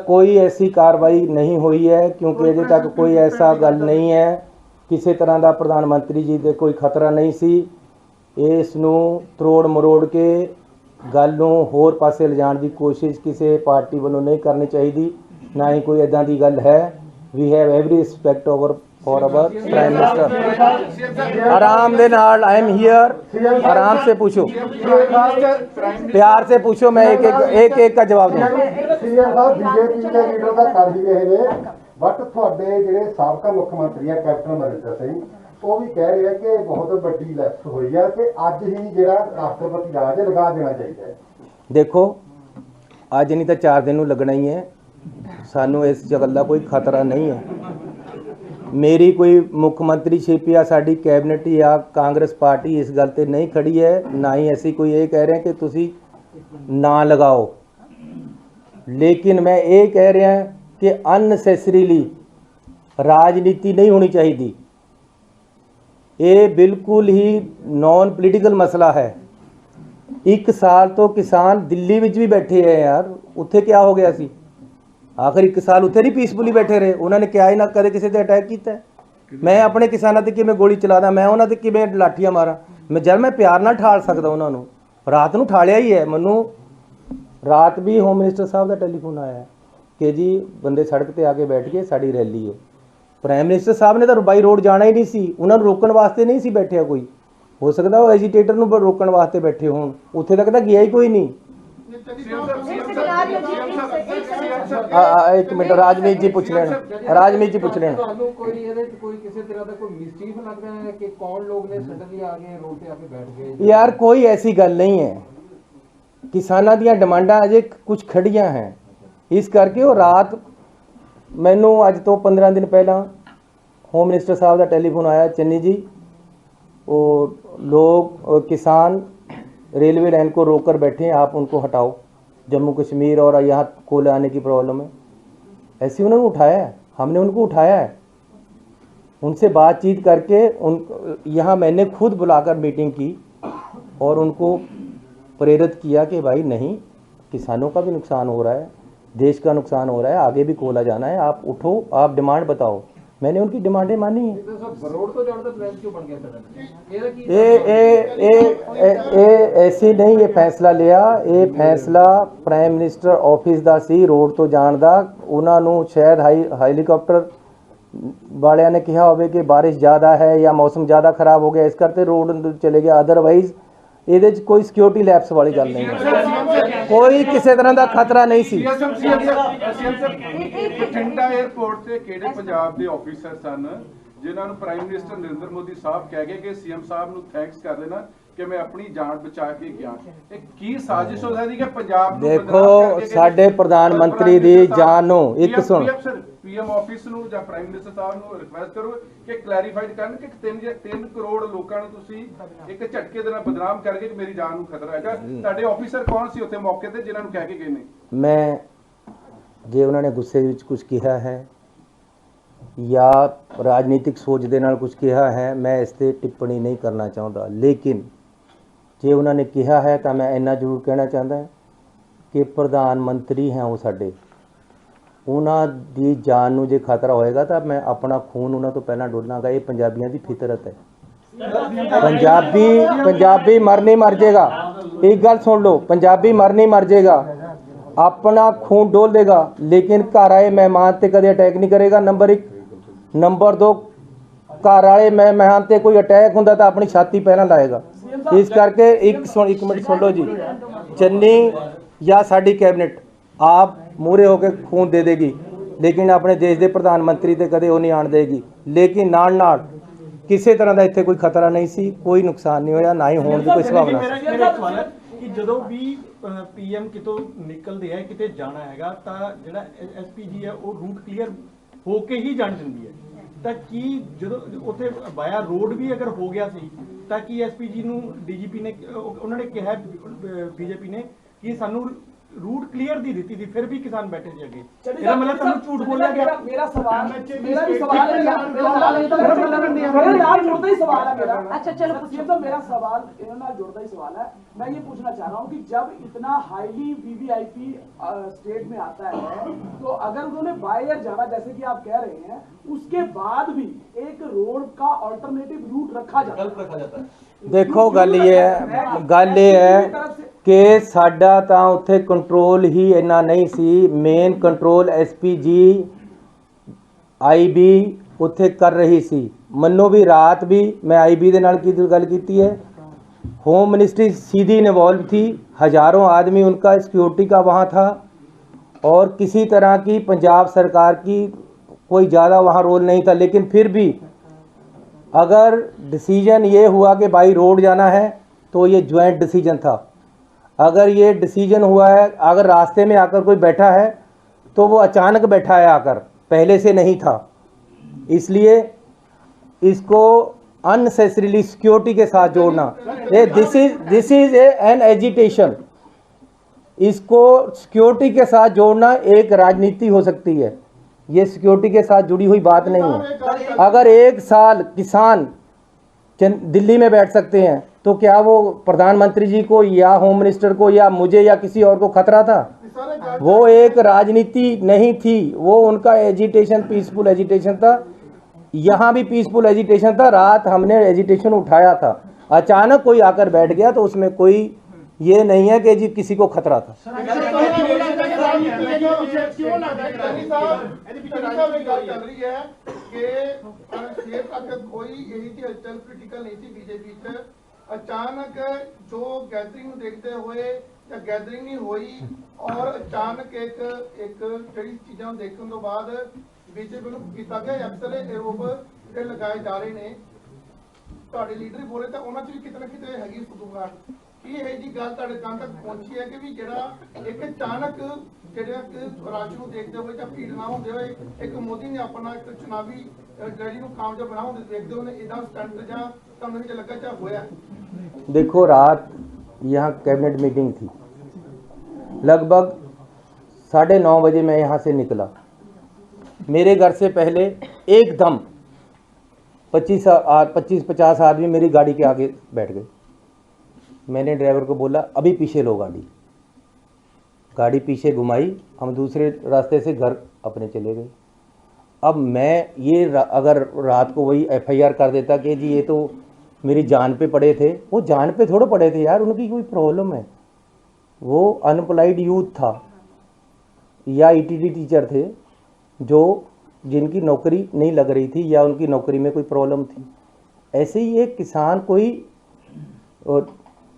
कोई ऐसी कार्रवाई नहीं हुई है, क्योंकि अजे तक कोई ऐसा गल नहीं है। किसी तरह का प्रधानमंत्री जी दे कोई खतरा नहीं सी। इस नूं त्रोड़ मरोड़ के गल नूं होर पासे लिजाण की कोशिश किसी पार्टी वालों नहीं करनी चाहिए। ना ही कोई इदां दी गल है। We have every respect for our prime minister. आराम दे नाल, आई एम हियर। आराम से पूछो, प्यार से पूछो, मैं एक का जवाब दूंगा। सीएम साहब बीजेपी के लीडर का कर ही रहे ने, बट ਤੁਹਾਡੇ ਜਿਹੜੇ ਸਾਬਕਾ ਮੁੱਖ ਮੰਤਰੀ ਹੈ ਕੈਪਟਨ ਅਮਰਿੰਦਰ ਸਿੰਘ, ਉਹ ਵੀ ਕਹਿ ਰਿਹਾ ਕਿ ਬਹੁਤ ਵੱਡੀ ਲੈਪਸ ਹੋਈ ਹੈ ਕਿ ਅੱਜ ਹੀ ਜਿਹੜਾ ਰਾਸ਼ਟਰਪਤੀ ਰਾਜ ਲਗਾ ਦੇਣਾ ਚਾਹੀਦਾ ਹੈ। देखो, ਅੱਜ नहीं तो 4 दिन लगना ही है। सानू इस गल का कोई खतरा नहीं है। मेरी कोई मुख्यमंत्रीशिप या साड़ी कैबिनेट या कांग्रेस पार्टी इस गल ते नहीं खड़ी है। ना ही ऐसी कोई ये कह रहे हैं कि तुसी ना लगाओ। लेकिन मैं ये कह रहा कि अननैसेसरीली राजनीति नहीं होनी चाहिए। ये बिल्कुल ही नॉन पोलीटिकल मसला है। 1 साल तो किसान दिल्ली विच भी बैठे हैं यार, उत्थे क्या हो गया सी? आखिर 1 साल उत्थे नहीं पीसफुली बैठे रहे। उन्होंने क्या ही ना कदे किसी ते अटैक किया है। मैं अपने किसानों ते किवें गोली चला दा, मैं उन्होंने ते किवें लाठियां मारा? मैं जब मैं प्यार ना ठाल सकदा उन्होंने, रात नूं ठालिया ही है। मैनू रात भी होम मिनिस्टर साहब का टेलीफोन आया है कि जी बंदे सड़क ते आके बैठ गए, साड़ी रैली है। प्राइम मिनिस्टर साहब ने तो बाई रोड जाना ही नहीं सी, उन्होंने रोकण वास्ते नहीं सी बैठिया कोई। हो सकता वो एजीटेटर नूं रोकण वास्ते बैठे होण, उत्थे तक तो गया ही कोई नहीं। एक मिनट, राजमीत जी पूछ लेना, राजमीत जी पूछ लेना। यार कोई ऐसी गल नहीं है। किसानां दीयां डिमांडां अजे कुछ खड़ियां हैं, इस करके वो रात मैनू अज तो 15 दिन पहला होम मिनिस्टर साहब का टेलीफोन आया, चन्नी जी वो लोग किसान रेलवे लाइन को रोक कर बैठे हैं, आप उनको हटाओ। जम्मू कश्मीर और यहाँ कोयले आने की प्रॉब्लम है। ऐसे उन्होंने उठाया है, हमने उनको उठाया है। उनसे बातचीत करके यहाँ मैंने खुद बुलाकर मीटिंग की और उनको प्रेरित किया कि भाई नहीं, किसानों का भी नुकसान हो रहा है, देश का नुकसान हो रहा है, आगे भी कोयला जाना है, आप उठो, आप डिमांड बताओ। मैंने उनकी डिमांडें मानी है। ऐसे नहीं ये फैसला लिया, ये फैसला प्राइम मिनिस्टर ऑफिस का सी रोड तो जाण दा। उन्होंने शायद हेलीकॉप्टर वालिया ने कहा होवे कि बारिश ज़्यादा है या मौसम ज़्यादा खराब हो गया, इस करते रोड चले गया। अदरवाइज ये कोई सिक्योरिटी लैप्स वाली गल नहीं है, कोई किसी तरह का खतरा नहीं सी। बठिंडा एयरपोर्ट से किहड़े पंजाब के ऑफिसर सन जिन्हां नूं प्राइम मिनिस्टर नरेंद्र मोदी साहब कह गए कि सीएम साहब नूं थैंक्स कर देना कि मैं अपनी जान बचा के गया। एक की साजिश हो सकती है कि पंजाब देखो साडे प्रधानमंत्री दी जान नूं एक सुन पीएम ऑफिस नूं जां प्राइम मिनिस्टर साहब नूं रिक्वेस्ट करो कि क्लैरीफाइड करन कि 3 करोड़ लोकां नूं तुसीं एक झटके दे नाल बदनाम करके कि मेरी जान नूं खतरा हैगा। साडे ऑफिसर कौन सी उत्थे मौके ते जिन्हां नूं कह के गए ने? मैं जे उन्होंने गुस्से विच कुछ कहा है या राजनीतिक सोच दे नाल कुछ कहा है, मैं इस ते टिप्पणी नहीं करना चाहता। लेकिन जे उन्होंने कहा है तो मैं इन्ना जरूर कहना चाहता कि प्रधानमंत्री हैं वो साडे, उन्हां दी जान नूं जे खतरा होएगा तो मैं अपना खून उन्हां तो पहला डोलांगा। ये पंजाबियों की फितरत है। पंजाबी मर नहीं मर जाएगा। एक गल सुन लो, पंजाबी मर नहीं मर जाएगा, अपना खून डोल देगा, लेकिन घर आए मेहमान ते कदे अटैक नहीं करेगा। नंबर 1। ਨੰਬਰ 2 ਘਰ ਵਾਲੇ ਮਹਿਮਾਨ ਤੇ ਕੋਈ ਅਟੈਕ ਹੁੰਦਾ ਤਾਂ ਆਪਣੀ ਛਾਤੀ ਪਹਿਲਾਂ ਲਾਏਗਾ। ਇਸ ਕਰਕੇ ਇੱਕ ਮਿੰਟ ਸੁਣ ਲਓ ਜੀ, ਚੰਨੀ ਜਾਂ ਸਾਡੀ ਕੈਬਨਿਟ ਆਪ ਮੂਹਰੇ ਹੋ ਕੇ ਖੂਨ ਦੇ ਦੇਗੀ, ਲੇਕਿਨ ਆਪਣੇ ਦੇਸ਼ ਦੇ ਪ੍ਰਧਾਨ ਮੰਤਰੀ ਤੇ ਕਦੇ ਉਹ ਨਹੀਂ ਆਣ ਦੇਗੀ। ਲੇਕਿਨ ਨਾਲ ਕਿਸੇ ਤਰ੍ਹਾਂ ਦਾ ਇੱਥੇ ਕੋਈ ਖਤਰਾ ਨਹੀਂ ਸੀ, ਕੋਈ ਨੁਕਸਾਨ ਨਹੀਂ ਹੋਇਆ, ਨਾ ਹੀ ਹੋਣ ਦੀ ਕੋਈ ਸੰਭਾਵਨਾ ਸੀ। ਮੇਰਾ ਸਵਾਲ ਹੈ ਕਿ ਜਦੋਂ ਵੀ ਪੀਐਮ ਕਿਤੋਂ ਨਿਕਲਦੇ ਹੈ ਕਿਤੇ ਜਾਣਾ ਹੈਗਾ ਤਾਂ ਜਿਹੜਾ ਐਸਪੀਜੀ ਹੈ ਉਹ ਰੂਟ ਕਲੀਅਰ ਹੋ ਕੇ ਹੀ ਜਾਣ ਦਿੰਦੀ ਹੈ, ਤਾਂ ਕੀ ਜਦੋਂ ਉੱਥੇ ਬਾਇਆ ਰੋਡ ਵੀ ਅਗਰ ਹੋ ਗਿਆ ਸੀ ਤਾਂ ਕੀ ਐਸਪੀਜੀ ਨੂੰ ਡੀਜੀਪੀ ਨੇ ਉਹਨਾਂ ਨੇ ਕਿਹਾ ਬੀਜੇਪੀ ਨੇ ਕਿ ਸਾਨੂੰ रूट क्लियर दी दी थी, फिर भी किसान बैठे थे आगे। मेरा मतलब तुम झूठ बोला गया। मेरा भी सवाल है, मेरा नाल जुड़ता ही सवाल है मेरा। अच्छा चलो ये तो मेरा सवाल इन्होंने जुड़ता ही सवाल है। मैं ये पूछना चाह रहा हूँ कि जब इतना हाईली वीवीआईपी स्टेट में आता है तो अगर उन्होंने बाय एयर जाना जैसे कि आप कह रहे हैं, उसके बाद भी एक रोड का अल्टरनेटिव रूट रखा जाता है। देखो गल ये है कि साडा ਤਾਂ ਉੱਥੇ ਕੰਟਰੋਲ ਹੀ ਇੰਨਾ ਨਹੀਂ ਸੀ। ਮੇਨ ਕੰਟਰੋਲ ਐਸਪੀਜੀ ਆਈਬੀ ਉੱਥੇ ਕਰ ਰਹੀ ਸੀ। ਮੰਨੋ ਵੀ ਰਾਤ भी मैं आईबी ਦੇ ਨਾਲ की ਗੱਲ ਕੀਤੀ है, होम मिनिस्ट्री सीधी इन्वॉल्व थी, हज़ारों आदमी उनका सिक्योरिटी का वहाँ था और किसी तरह की पंजाब सरकार की कोई ज़्यादा वहाँ रोल नहीं था। लेकिन फिर भी अगर डिसीजन ये हुआ कि भाई रोड जाना है तो ये ज्वाइंट डिसीजन था। अगर ये डिसीजन हुआ है, अगर रास्ते में आकर कोई बैठा है तो वो अचानक बैठा है आकर, पहले से नहीं था। इसलिए इसको अननेसेसरीली सिक्योरिटी के साथ जोड़ना, ये दिस इज एन एजिटेशन। इसको सिक्योरिटी के साथ जोड़ना एक राजनीति हो सकती है, ये सिक्योरिटी के साथ जुड़ी हुई बात नहीं है। अगर एक साल किसान दिल्ली में बैठ सकते हैं तो क्या वो प्रधानमंत्री जी को या होम मिनिस्टर को या मुझे या किसी और को खतरा था? वो एक राजनीति नहीं थी, वो उनका एजिटेशन पीसफुल एजिटेशन था। यहाँ भी पीसफुल एजिटेशन था, रात हमने एजिटेशन उठाया था। अचानक कोई आकर बैठ गया तो उसमें कोई ये नहीं है कि जी किसी को खतरा था। अचानक जो गैदरिंग देखते हुए या गैदरिंग नहीं हुई और अचानक एक जड़ी चीज़ों देखने तो बाद बीजेपी ਨੂੰ ਕੀਤਾ ਗਿਆ ਅਕਸਰ ਆਰੋਪ ਜਿਹੜੇ ਲਗਾਏ ਜਾ ਰਹੇ ਨੇ। ਤੁਹਾਡੇ ਲੀਡਰ ਬੋਲੇ ਤਾਂ ਉਹਨਾਂ 'ਚ ਵੀ ਕਿਤੇ ਨਾ ਕਿਤੇ ਹੈਗੀ ਸੁਦੂਗਾਟ। ਕੀ ਇਹ ਜੀ ਗੱਲ ਤੁਹਾਡੇ ਕੰਨ ਤੱਕ ਪਹੁੰਚੀ ਹੈ ਕਿ ਵੀ ਜਿਹੜਾ ਇੱਕ ਅਚਾਨਕ ਜਿਹੜਾ ਰਾਜ ਨੂੰ ਦੇਖਦੇ ਹੋਏ ਜਾਂ ਭੀੜ ਨਾ ਹੁੰਦੇ ਹੋਏ ਇੱਕ ਮੋਦੀ ਨੇ ਆਪਣਾ ਇੱਕ ਚੁਣਾਵੀ ਰੈਲੀ ਨੂੰ ਕਾਮਯਾਬ ਬਣਾਉਣ ਦੇ ਦੇਖਦੇ ਹੋਏ ਇਹਦਾ ਸਟੰਟ ਜਾਂ ਤੁਹਾਨੂੰ ਇਹ ਲੱਗਾ ਜਾਂ ਹੋਇਆ? देखो रात यहाँ कैबिनेट मीटिंग थी, लगभग 9:30 बजे मैं यहाँ से निकला। मेरे घर से पहले एकदम 25-50 आदमी मेरी गाड़ी के आगे बैठ गए। मैंने ड्राइवर को बोला अभी पीछे लो गाड़ी पीछे घुमाई, हम दूसरे रास्ते से घर अपने चले गए। अब मैं ये अगर रात को वही FIR कर देता कि जी ये तो मेरी जान पे पड़े थे, वो जान पे थोड़े पड़े थे यार, उनकी कोई प्रॉब्लम है। वो अनएम्प्लॉयड यूथ था या ETT टीचर थे जो जिनकी नौकरी नहीं लग रही थी या उनकी नौकरी में कोई प्रॉब्लम थी। ऐसे ही एक किसान कोई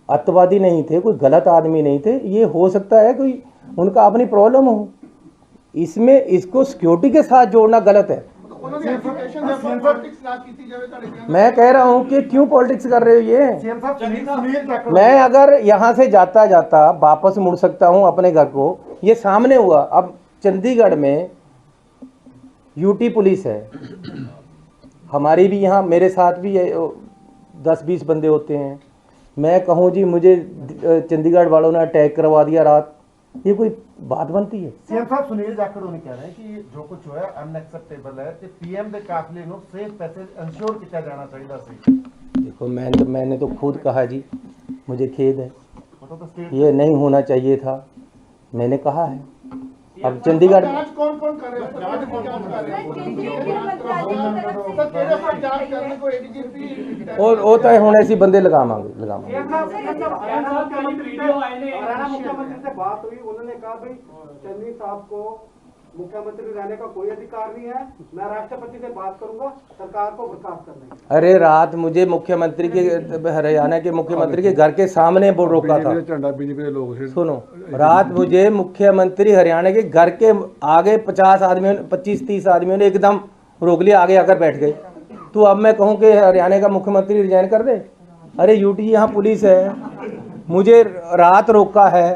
अत्यावादी नहीं थे, कोई गलत आदमी नहीं थे। ये हो सकता है कोई उनका अपनी प्रॉब्लम हो, इसमें इसको सिक्योरिटी के साथ जोड़ना गलत है। मैं कह रहा हूँ कि क्यों पॉलिटिक्स कर रहे हो ये? मैं अगर यहाँ से जाता जाता वापस मुड़ सकता हूँ अपने घर को, ये सामने हुआ। अब चंडीगढ़ में यूटी पुलिस है, हमारी भी यहाँ मेरे साथ भी 10-20 बंदे होते हैं। मैं कहूँ जी मुझे चंडीगढ़ वालों ने अटैक करवा दिया रात, ये कोई बात बनती है? सीएम साहब सुनील जाखड़ ने कह रहे हैं कि जो कुछ हुआ अनएक्सेप्टेबल है ते पीएम के काफिले को सेफ पैसेज इंश्योर किया जाना चाहिए सी। देखो मैंने तो खुद कहा जी, मुझे खेद है, ये नहीं होना चाहिए था, मैंने कहा है। अब चंडीगढ़ कौन कौन कर रहे हैं और होता है होने ऐसी बंदे लगावांगे। मुख्यमंत्री से बात हुई, उन्होंने कहा भाई चन्नी साहब को मुख्यमंत्री रहने का कोई अधिकार नहीं है। मैं राष्ट्रपति से बात करूंगा सरकार को बर्खास्त करने की। अरे रात मुझे मुख्यमंत्री के, हरियाणा के मुख्यमंत्री के घर के सामने वो रोका था। सुनो, रात मुझे मुख्यमंत्री हरियाणा के घर के आगे 25-30 आदमियों ने एकदम रोक लिया, आगे आकर बैठ गए। तो अब मैं कहूँ कि हरियाणा का मुख्यमंत्री रिजाइन कर दे? अरे यूटी यहाँ पुलिस है, मुझे रात रोका है,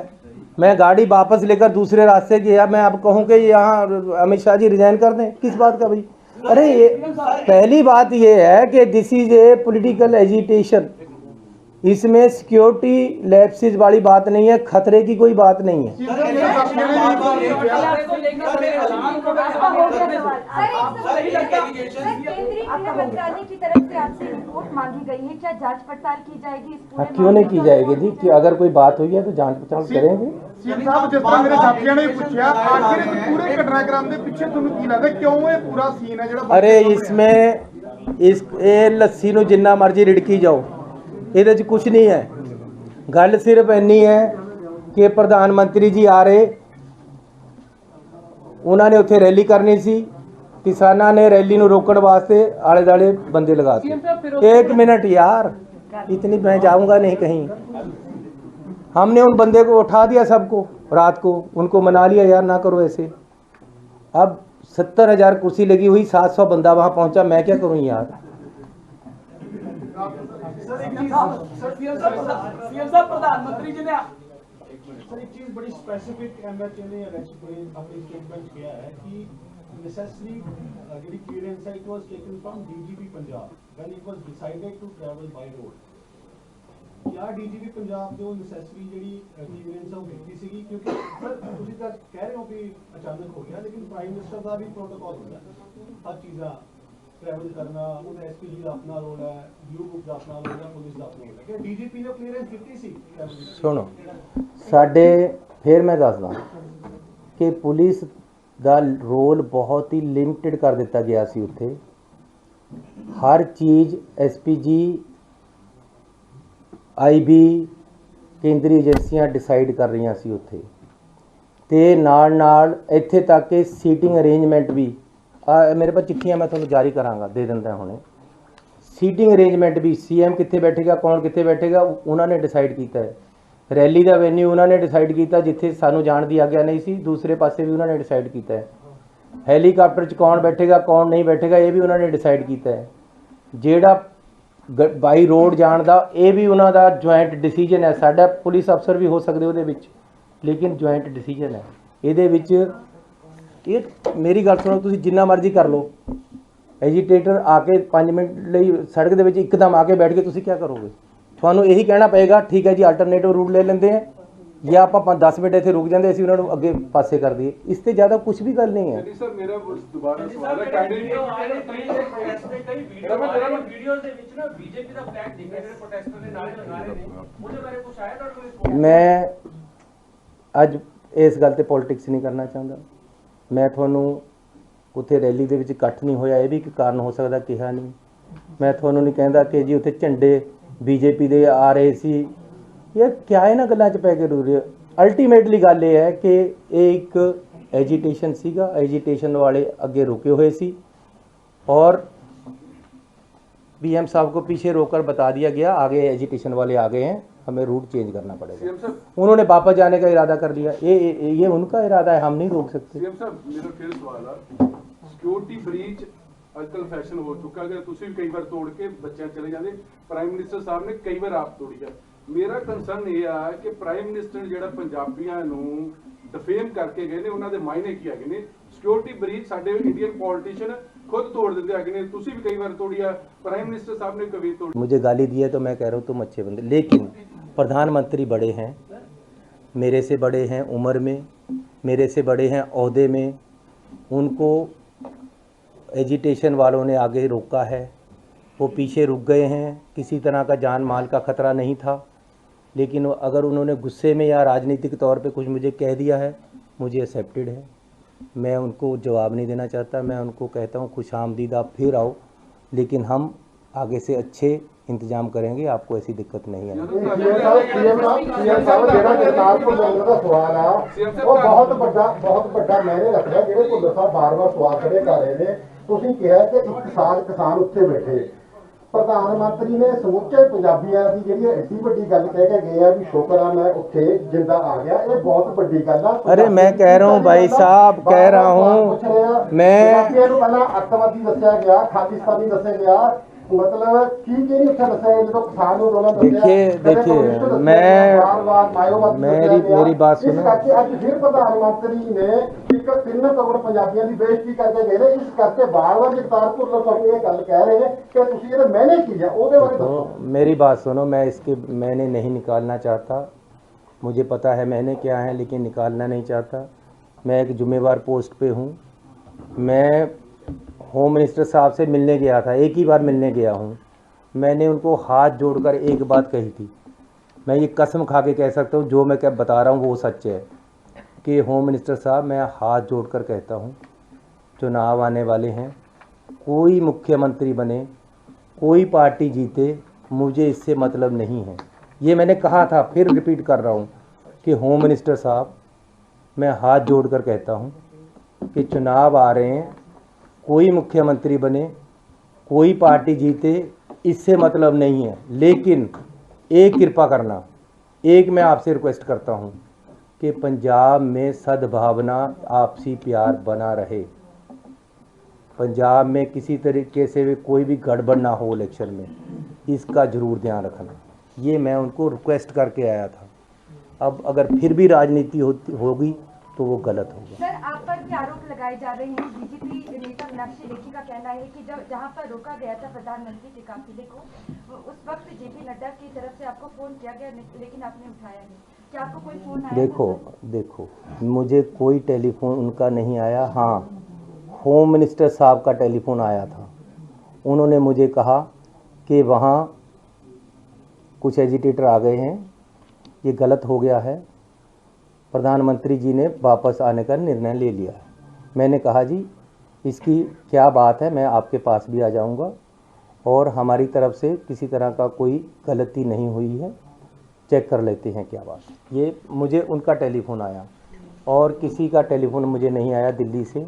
मैं गाड़ी वापस लेकर दूसरे रास्ते की है, मैं अब कहूँ कि यहाँ अमित शाह जी रिजाइन कर दें? किस बात का भाई? अरे ये पहली बात ये है कि this is a political agitation, इसमें सिक्योरिटी लैप्सेस वाली बात नहीं है, खतरे की कोई बात नहीं है। केंद्रीय गृह मंत्रालय की तरफ से आपसे रिपोर्ट मांगी गई है, क्या जांच पड़ताल की जाएगी इस पूरे क्यों नहीं की जाएगी जी? कि अगर कोई बात हुई है तो जांच पड़ताल करेंगे। सीएम साहब, जिस तरह मेरे साथियों ने पूछा, आखिर इस पूरे घटनाक्रम के पीछे ਤੁਹਾਨੂੰ ਕੀ ਲੱਗਦਾ क्यों ये पूरा सीन है ਜਿਹੜਾ? अरे इसमें ਇਹ ਲੱਸੀ ਨੂੰ ਜਿੰਨਾ ਮਰਜ਼ੀ ਰਿੜਕੀ ਜਾਓ, ਇਹਦੇ 'ਚ ਕੁਝ ਨਹੀਂ ਹੈ। ਗੱਲ ਸਿਰਫ ਇੰਨੀ ਹੈ ਕਿ ਪ੍ਰਧਾਨ ਮੰਤਰੀ ਜੀ ਆ ਰਹੇ, ਉਹਨਾਂ ਨੇ ਉੱਥੇ ਰੈਲੀ ਕਰਨੀ ਸੀ, किसाना ने रैली ਨੂੰ रोकने वास्ते आले दाले बंदे लगाते। एक मिनट यार, इतनी मैं जाऊंगा नहीं कहीं। हमने उन बंदे को उठा दिया, सबको रात को उनको मना लिया, यार ना करो ऐसे। अब 70,000 कुर्सी लगी हुई, 700 बंदा वहां पहुंचा, मैं क्या करूं यार? प्रधानमंत्री जी ने सर एक चीज बड़ी स्पेसिफिक एमएचए ने अपनी स्टेटमेंट किया है कि necessary clearance it was taken from DGP Punjab when it was decided to travel by road। क्या DGP पंजाब जो necessary ਜਿਹੜੀ clearance ਉਹ ਕੀਤੀ ਸੀਗੀ? ਕਿਉਂਕਿ ਸਰ ਤੁਸੀਂ ਤਾਂ ਕਹਿ ਰਹੇ ਹੋ ਕਿ ਅਚਾਨਕ ਹੋ ਗਿਆ, ਲੇਕਿਨ ਪ੍ਰਾਈਮ ਮਿਨਿਸਟਰ ਦਾ ਵੀ ਪ੍ਰੋਟੋਕਾਲ ਹੁੰਦਾ ਹਰ ਚੀਜ਼ਾਂ ट्रैवल करना, ਉਹਦਾ ਐਸਪੀਜੀ ਦਾ ਆਪਣਾ ਰੋਲ ਹੈ, ਬਲੂ ਬੁੱਕ ਦਾ ਆਪਣਾ ਰੋਲ ਹੈ, ਪੁਲਿਸ ਦਾ ਆਪਣਾ ਰੋਲ ਹੈ। ਕਿ ਡੀਜੀਪੀ ਨੇ ਕਲੀਅਰੈਂਸ ਕੀਤੀ ਸੀ? ਸੁਣੋ, ਸਾਡੇ ਫਿਰ ਮੈਂ ਦੱਸਦਾ ਕਿ ਪੁਲਿਸ ਦਾ ਰੋਲ ਬਹੁਤ ਹੀ ਲਿਮਟਿਡ ਕਰ ਦਿੱਤਾ ਗਿਆ ਸੀ ਉੱਥੇ। ਹਰ ਚੀਜ਼ ਐਸਪੀਜੀ, ਆਈਬੀ, ਕੇਂਦਰੀ ਏਜੰਸੀਆਂ ਡਿਸਾਈਡ ਕਰ ਰਹੀਆਂ ਸੀ ਉੱਥੇ। ਤੇ ਨਾਲ ਨਾਲ ਇੱਥੇ ਤੱਕ ਕਿ ਸੀਟਿੰਗ ਅਰੇਂਜਮੈਂਟ ਵੀ मेरे पास चिट्ठियाँ मैं थोड़ा जारी करांगा, दे दिंदा हुणे। सीटिंग अरेंजमेंट भी सीएम कित्थे बैठेगा, कौन कित्थे बैठेगा, उन्होंने डिसाइड किया है। रैली का वेन्यू उन्होंने डिसाइड किया, जिथे सानू जाण दी आग्या नहीं सी, दूसरे पासे भी उन्होंने डिसाइड किया है। हैलीकाप्टर च कौन बैठेगा, कौन नहीं बैठेगा, ये भी उन्होंने डिसाइड किया है। जेड़ा बाई रोड जाण दा, ये भी उन्हों का ज्वाइंट डिसीजन है। साडा पुलिस अफसर भी हो सकते उहदे विच, लेकिन ज्वाइंट डिसीजन है। ये ये मेरी गल सुनो, तुसीं जिन्ना मर्जी कर लो, एजीटेटर आके 5 मिनट ਲਈ सड़क ਦੇ ਵਿੱਚ ਇੱਕਦਮ आके बैठ के तुसीं क्या करोगे? ਤੁਹਾਨੂੰ ਇਹੀ ਕਹਿਣਾ ਪਏਗਾ ਠੀਕ ਹੈ ਜੀ ਅਲਟਰਨੇਟਿਵ ਰੂਟ ਲੈ ਲੈਂਦੇ ਆ, ਜਾਂ ਆਪਾਂ 10 ਮਿੰਟ ਇੱਥੇ ਰੁਕ ਜਾਂਦੇ, ਅਸੀਂ ਉਹਨਾਂ ਨੂੰ ਅੱਗੇ ਪਾਸੇ ਕਰ ਦਈਏ। ਇਸ ਤੇ ਜ਼ਿਆਦਾ ਕੁਝ ਵੀ ਗੱਲ ਨਹੀਂ ਹੈ। ਨਹੀਂ ਸਰ, ਮੇਰਾ ਦੁਬਾਰਾ ਸਵਾਲ ਹੈ, ਵੀਡੀਓਜ਼ ਦੇ ਵਿੱਚ ਨਾ ਬੀਜੇਪੀ ਦਾ ਫਲੈਗ ਦਿਖਿਆ, ਜਿਹੜੇ ਪ੍ਰੋਟੈਸਟਰ ਦੇ ਨਾਲ ਲਗਾ ਰਹੇ ਨੇ, ਉਹਦੇ ਬਾਰੇ ਕੁਝ ਆਇਆ ਤੁਹਾਡੇ ਕੋਲ? ਮੈਂ ਅੱਜ ਇਸ ਗੱਲ ਤੇ ਪੋਲਿਟਿਕਸ ਨਹੀਂ ਕਰਨਾ ਚਾਹੁੰਦਾ। ਮੈਂ ਤੁਹਾਨੂੰ ਉੱਥੇ ਰੈਲੀ ਦੇ ਵਿੱਚ ਇਕੱਠ ਨਹੀਂ ਹੋਇਆ, ਇਹ ਵੀ ਇੱਕ ਕਾਰਨ ਹੋ ਸਕਦਾ, ਕਿਹਾ ਨਹੀਂ। ਮੈਂ ਤੁਹਾਨੂੰ ਨਹੀਂ ਕਹਿੰਦਾ ਕਿ ਜੀ ਉੱਥੇ ਝੰਡੇ ਬੀਜੇਪੀ ਦੇ ਆ ਰਹੇ ਸੀ। ਇਹ ਕਿਆ ਇਹਨਾਂ ਗੱਲਾਂ 'ਚ ਪੈ ਕੇ ਰੋ ਰਹੇ? ਅਲਟੀਮੇਟਲੀ ਗੱਲ ਇਹ ਹੈ ਕਿ ਇਹ ਇੱਕ एजिटेशन सीगा, एजिटेशन वाले अगे रुके हुए सी और बीएम साहब को पीछे रोककर बता दिया गया आगे एजिटेशन वाले आ गए हैं, हमें रूट चेंज करना पड़ेगा। उन्होंने वापस जाने का इरादा कर लिया, ये उनका इरादा है, हम नहीं रोक सकते। सीएम साहब मेरा फिर सवाल है, सिक्योरिटी ब्रीच आजकल फैशन हो चुका है, तुम भी कई बार तोड़ के बच्चे चले जाते, प्राइम मिनिस्टर साहब ने कई बार आप तोड़ी है। मेरा कंसर्न ये है कि प्राइम मिनिस्टर जो पंजाबियों डिफेम करके गए ने, उन्होंने मायने की है ने सिक्योरिटी ब्रीच साडे इंडियन पॉलिटिशियन खुद तोड़ देते हैं, तुसी भी कई बार तोड़ी है, प्राइम मिनिस्टर साहब ने कभी तोड़ी। मुझे गाली दी है तो मैं कह रहा हूँ तुम अच्छे बंदे, लेकिन प्रधानमंत्री बड़े हैं, मेरे से बड़े हैं उम्र में, मेरे से बड़े हैं ओहदे में, उनको एजिटेशन वालों ने आगे रोका है, वो पीछे रुक गए हैं, किसी तरह का जान माल का ख़तरा नहीं था। लेकिन अगर उन्होंने गुस्से में या राजनीतिक तौर पे कुछ मुझे कह दिया है, मुझे एक्सेप्टेड है, मैं उनको जवाब नहीं देना चाहता। मैं उनको कहता हूँ खुश आमदीद, आप फिर आओ, लेकिन हम आगे से अच्छे इंतजाम करेंगे, आपको ऐसी दिक्कत नहीं आएगी। सीएम साहब ਜਿਹੜਾ ਕਰਤਾਰਪੁਰ ਲਾਂਘੇ ਦਾ ਸਵਾਲ ਆ ਉਹ ਬਹੁਤ ਵੱਡਾ ਮੈਨੇ ਰੱਖਦਾ, ਜਿਹੜੇ ਭੁੱਲਰ ਸਾਹਿਬ ਬਾਰ-ਬਾਰ ਸਵਾਲ ਖੜੇ ਕਰ ਰਹੇ ਨੇ। ਤੁਸੀਂ ਕਿਹਾ ਕਿ 1 ਸਾਲ ਕਿਸਾਨ ਉੱਥੇ ਬੈਠੇ, ਪ੍ਰਧਾਨ ਮੰਤਰੀ ਨੇ ਸਮੁੱਚੇ ਪੰਜਾਬੀਆਂ ਦੀ ਜਿਹੜੀ ਐਡੀ ਵੱਡੀ ਗੱਲ ਕਹਿ ਕੇ ਗਏ ਆ ਵੀ ਸ਼ੁਕਰ ਆ ਮੈਂ ਉੱਥੇ ਜਿੰਦਾ ਆ ਗਿਆ, ਇਹ ਬਹੁਤ ਵੱਡੀ ਗੱਲ ਆ। अरे मैं कह रहा हूँ भाई साहब, कह रहा हूँ मैं, ਪੰਜਾਬੀਆਂ ਨੂੰ ਪਹਿਲਾਂ ਅੱਤਵਾਦੀ ਦੱਸਿਆ ਗਿਆ, ਖਾਲਿਸਤਾਨੀ ਦੱਸਿਆ ਗਿਆ, मतलब की नहीं उत्थे दस्या जो किसान ਨੂੰ ਰੋਣਾ देखिए मेरी बात सुनो। ਅੱਜ ਫਿਰ ਪ੍ਰਧਾਨ ਮੰਤਰੀ ਨੇ 3 ਕਰੋੜ ਪੰਜਾਬੀਆਂ ਦੀ ਬੇਇੱਜ਼ਤੀ ਕਰਕੇ ਗਏ ਨੇ। ਇਸ ਕਰਕੇ ਬਾਰ-ਬਾਰ ਕਰਤਾਰਪੁਰ ਲੋਕ ਤੁਹਾਨੂੰ ਇਹ ਗੱਲ ਕਹਿ ਰਹੇ ਨੇ ਕਿ ਤੁਸੀਂ ਇਹਦੇ मैंने की है ਉਹਦੇ ਬਾਰੇ ਦੱਸੋ। मेरी बात सुनो, मैं इसके मैंने नहीं निकालना चाहता, मुझे पता है मैंने क्या है, लेकिन निकालना नहीं चाहता। मैं एक जिम्मेवार पोस्ट पे हूँ। मैं होम मिनिस्टर साहब से मिलने गया था, एक ही बार मिलने गया हूँ। मैंने उनको हाथ जोड़कर एक बात कही थी, मैं ये कसम खा के कह सकता हूँ, जो मैं क्या बता रहा हूँ वो सच है कि होम मिनिस्टर साहब, मैं हाथ जोड़कर कहता हूँ, चुनाव आने वाले हैं, कोई मुख्यमंत्री बने, कोई पार्टी जीते, मुझे इससे मतलब नहीं है। ये मैंने कहा था, फिर रिपीट कर रहा हूँ कि होम मिनिस्टर साहब, मैं हाथ जोड़कर कहता हूँ कि चुनाव आ रहे हैं, कोई मुख्यमंत्री बने, कोई पार्टी जीते, इससे मतलब नहीं है। लेकिन एक कृपा करना, एक मैं आपसे रिक्वेस्ट करता हूँ कि पंजाब में सद्भावना, आपसी प्यार बना रहे। पंजाब में किसी तरीके से भी कोई भी गड़बड़ ना हो इलेक्शन में, इसका ज़रूर ध्यान रखना। ये मैं उनको रिक्वेस्ट करके आया था। अब अगर फिर भी राजनीति होगी तो वो गलत होगा। सर, आप पर भी आरोप लगाए जा रहे हैं। बीजेपी नेता मीनाक्षी लेखी का कहना है कि जहां पर रोका गया था प्रधानमंत्री के काफिले को, उस वक्त जेपी नड्डा की तरफ से आपको फोन किया गया, लेकिन आपने उठाया नहीं। क्या आपको कोई फोन आया? देखो मुझे कोई टेलीफोन उनका नहीं आया। हाँ, होम मिनिस्टर साहब का टेलीफोन आया था। उन्होंने मुझे कहा कि वहाँ कुछ एजिटेटर आ गए हैं, ये गलत हो गया है, प्रधानमंत्री जी ने वापस आने का निर्णय ले लिया है। मैंने कहा जी इसकी क्या बात है, मैं आपके पास भी आ जाऊंगा और हमारी तरफ से किसी तरह का कोई गलती नहीं हुई है, चेक कर लेते हैं क्या बात। ये मुझे उनका टेलीफोन आया और किसी का टेलीफोन मुझे नहीं आया दिल्ली से।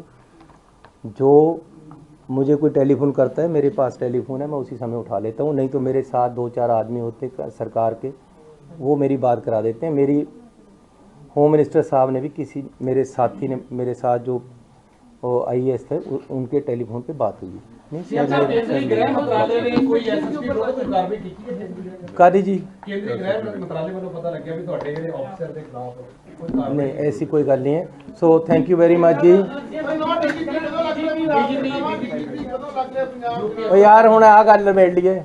जो मुझे कोई टेलीफोन करता है, मेरे पास टेलीफोन है, मैं उसी समय उठा लेता हूँ। नहीं तो मेरे साथ 2-4 आदमी होते सरकार के, वो मेरी बात करा देते हैं। मेरी होम मिनिस्टर साहब ने भी किसी मेरे साथी ने मेरे साथ जो IAS थे उनके टेलीफोन पे बात हुई। कादी जी नहीं, ऐसी कोई गल नहीं है। So thank you very much जी। यार हुण आ गल मेड़ लीए।